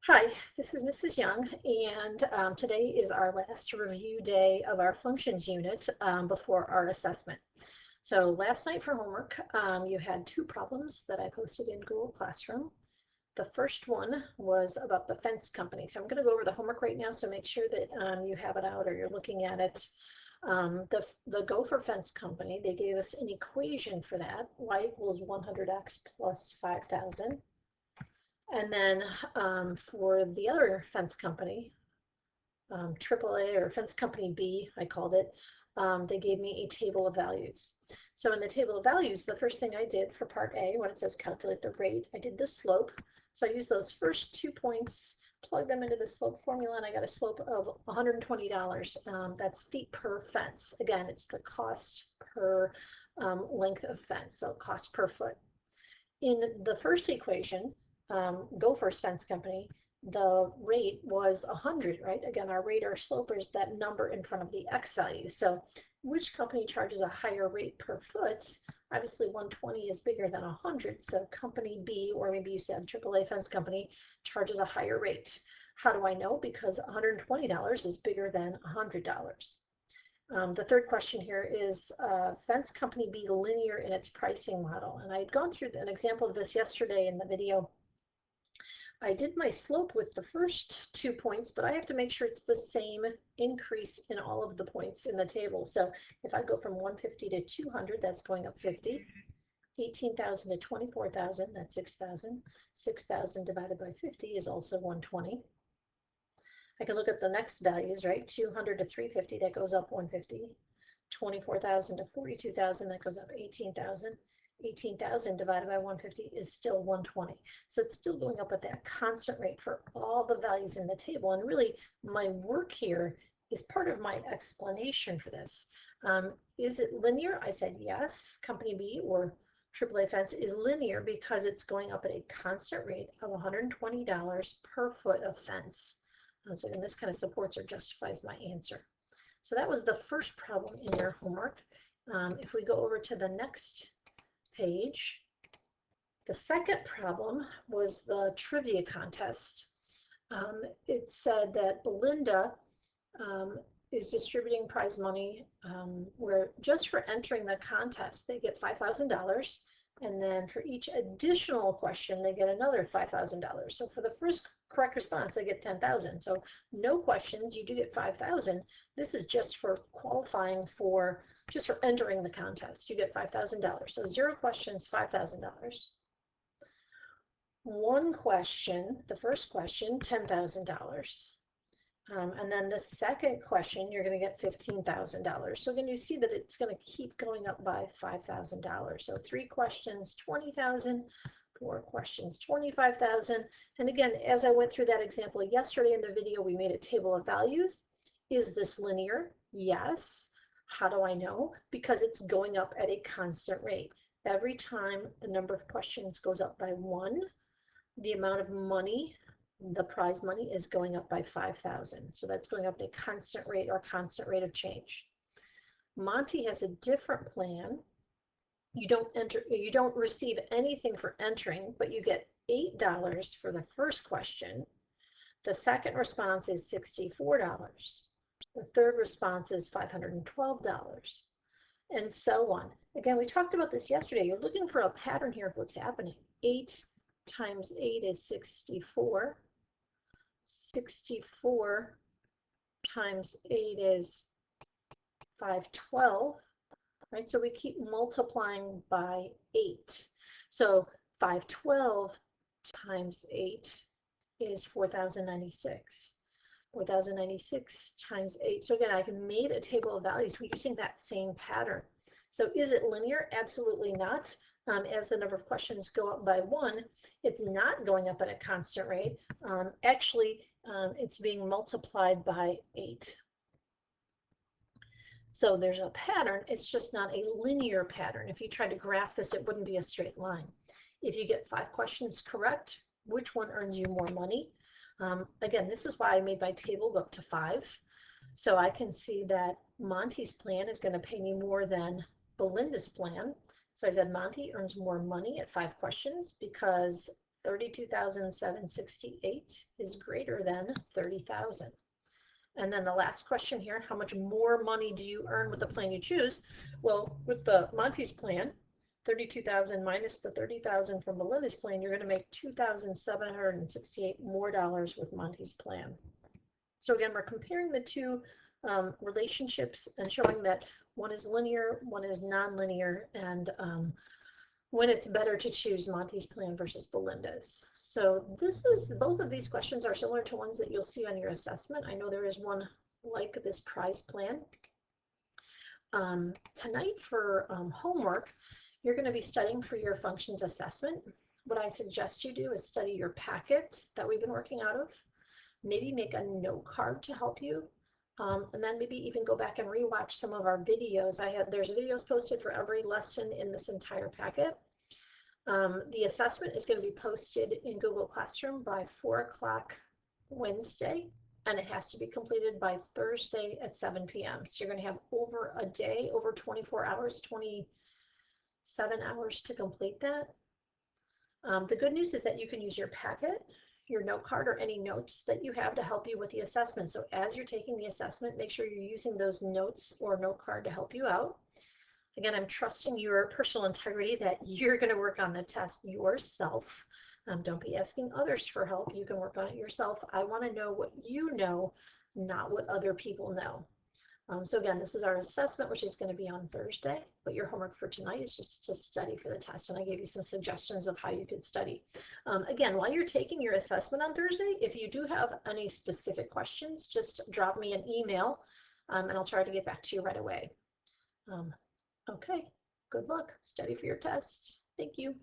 Hi, this is Mrs. Young, and today is our last review day of our functions unit before our assessment. So last night for homework, you had two problems that I posted in Google Classroom. The first one was about the fence company. So I'm going to go over the homework right now, so make sure that you have it out or you're looking at it. The Gopher Fence Company, they gave us an equation for that, y equals 100x plus 5,000. And then for the other fence company, AAA or Fence Company B, I called it, they gave me a table of values. So in the table of values, the first thing I did for part A, when it says calculate the rate, I did the slope. So I used those first 2 points, plug them into the slope formula, and I got a slope of $120. That's feet per fence. Again, it's the cost per length of fence, so cost per foot. In the first equation, Gopher's Fence Company, the rate was 100, right? Again, our rate or slope is that number in front of the X value. So which company charges a higher rate per foot? Obviously 120 is bigger than 100, so company B, or maybe you said AAA Fence Company, charges a higher rate. How do I know? Because $120 is bigger than $100. The third question here is Fence Company B linear in its pricing model? And I had gone through an example of this yesterday in the video. I did my slope with the first 2 points, but I have to make sure it's the same increase in all of the points in the table. So if I go from 150 to 200, that's going up 50. 18,000 to 24,000, that's 6,000. 6,000 divided by 50 is also 120. I can look at the next values, right? 200 to 350, that goes up 150. 24,000 to 42,000, that goes up 18,000. 18,000 divided by 150 is still 120. So it's still going up at that constant rate for all the values in the table. And really, my work here is part of my explanation for this. Is it linear? I said yes. Company B or AAA Fence is linear because it's going up at a constant rate of $120 per foot of fence. So again, this kind of supports or justifies my answer. So that was the first problem in your homework. If we go over to the next page, the second problem was the trivia contest. It said that Belinda is distributing prize money where just for entering the contest, they get $5,000. And then for each additional question, they get another $5,000. So for the first correct response, they get 10,000. So no questions, you do get 5,000. This is just for qualifying for, just for entering the contest. You get $5,000. So 0 questions, $5,000. 1 question, the first question, $10,000. And then the second question, you're going to get $15,000. So again, you see that it's going to keep going up by $5,000. So 3 questions, 20,000, 4 questions, 25,000. And again, as I went through that example yesterday in the video, we made a table of values. Is this linear? Yes. How do I know? Because it's going up at a constant rate. Every time the number of questions goes up by 1, the amount of money, the prize money, is going up by 5,000. So that's going up at a constant rate or constant rate of change. Monty has a different plan. You don't receive anything for entering, but you get $8 for the first question. The second response is $64. The third response is $512, and so on. Again, we talked about this yesterday. You're looking for a pattern here of what's happening. 8 times 8 is 64. 64 times 8 is 512, right? So we keep multiplying by 8. So 512 times 8 is 4,096. 4,096 times 8. So again, I made a table of values using that same pattern. So is it linear? Absolutely not. As the number of questions go up by 1, it's not going up at a constant rate. Actually, it's being multiplied by 8. So there's a pattern, it's just not a linear pattern. If you try to graph this, it wouldn't be a straight line. If you get 5 questions correct, which one earns you more money? Again, this is why I made my table go up to 5. So I can see that Monty's plan is going to pay me more than Belinda's plan. So I said Monty earns more money at 5 questions because 32,768 is greater than 30,000. And then the last question here, how much more money do you earn with the plan you choose? Well, with the Monty's plan, 32,000 minus the 30,000 from Belinda's plan, you're going to make 2,768 more dollars with Monty's plan. So again, we're comparing the two relationships and showing that one is linear, one is nonlinear, and when it's better to choose Monty's plan versus Belinda's. So both of these questions are similar to ones that you'll see on your assessment. I know there is one like this prize plan. Tonight for homework, you're going to be studying for your functions assessment. What I suggest you do is study your packet that we've been working out of. Maybe make a note card to help you. And then maybe even go back and rewatch some of our videos. There's videos posted for every lesson in this entire packet. The assessment is going to be posted in Google Classroom by 4 o'clock Wednesday, and it has to be completed by Thursday at 7 p.m. So you're going to have over a day, over 24 hours, 27 hours to complete that. The good news is that you can use your packet, your note card, or any notes that you have to help you with the assessment. So as you're taking the assessment, make sure you're using those notes or note card to help you out. Again, I'm trusting your personal integrity that you're going to work on the test yourself. Don't be asking others for help. You can work on it yourself. I want to know what you know, not what other people know. So again, this is our assessment, which is going to be on Thursday, but your homework for tonight is just to study for the test, and I gave you some suggestions of how you could study. Again, while you're taking your assessment on Thursday, if you do have any specific questions, just drop me an email, and I'll try to get back to you right away. Okay, good luck. Study for your test. Thank you.